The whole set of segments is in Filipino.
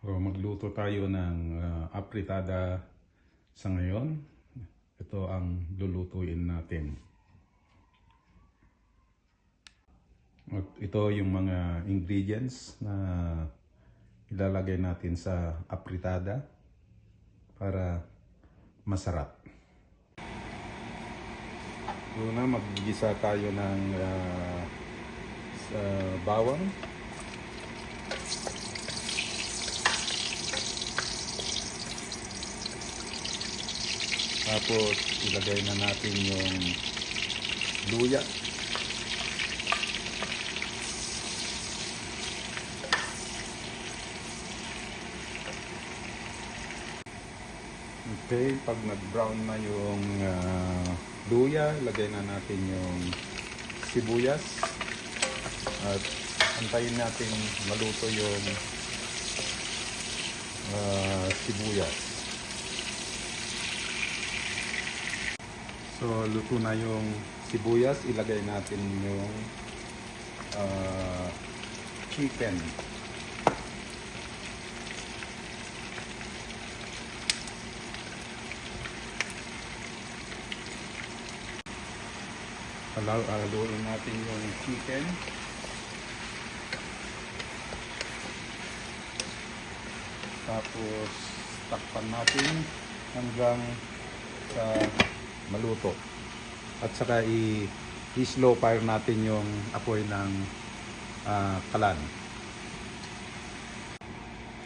So magluto tayo ng apritada sa ngayon. Ito ang lulutuin natin. At ito yung mga ingredients na ilalagay natin sa apritada para masarap. Una, maggigisa tayo ng bawang. Tapos ilagay na natin yung luya. Okay, pag nag-brown na yung luya, lagay na natin yung sibuyas. At antayin natin maluto yung sibuyas. So, luto na yung sibuyas. Ilagay natin yung chicken. Haluin natin yung chicken. Tapos, takpan natin hanggang sa maluto. At saka i-slow fire natin yung apoy ng kalan.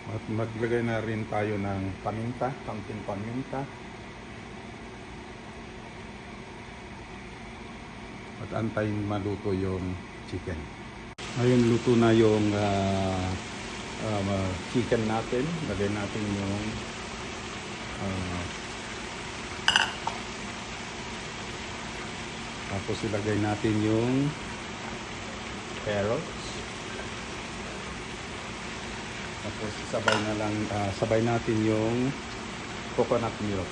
At maglagay na rin tayo ng paminta, kaunting paminta. At antayin maluto yung chicken. Ngayon luto na yung chicken natin. Lagay natin yung tapos ilagay natin yung carrots. Tapos sabay natin yung coconut milk.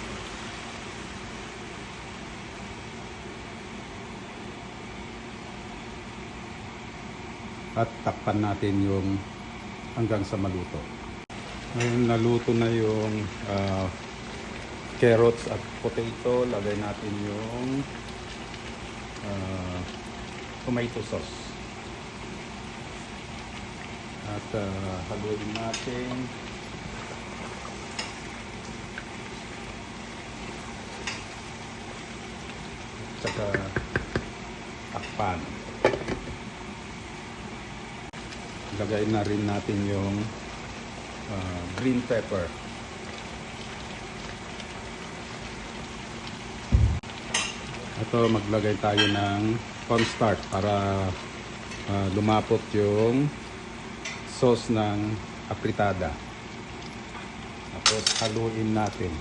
At takpan natin yung hanggang sa maluto. Ngayon naluto na yung carrots at potato. Lagay natin yung tomato sauce. At haluin natin. At saka takpan. Lagay na rin natin yung green pepper. Ito, maglagay tayo ng cornstarch para lumapot yung sauce ng apritada. Tapos haluin natin.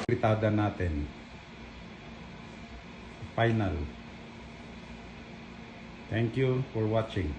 Apritada natin. Final. Thank you for watching.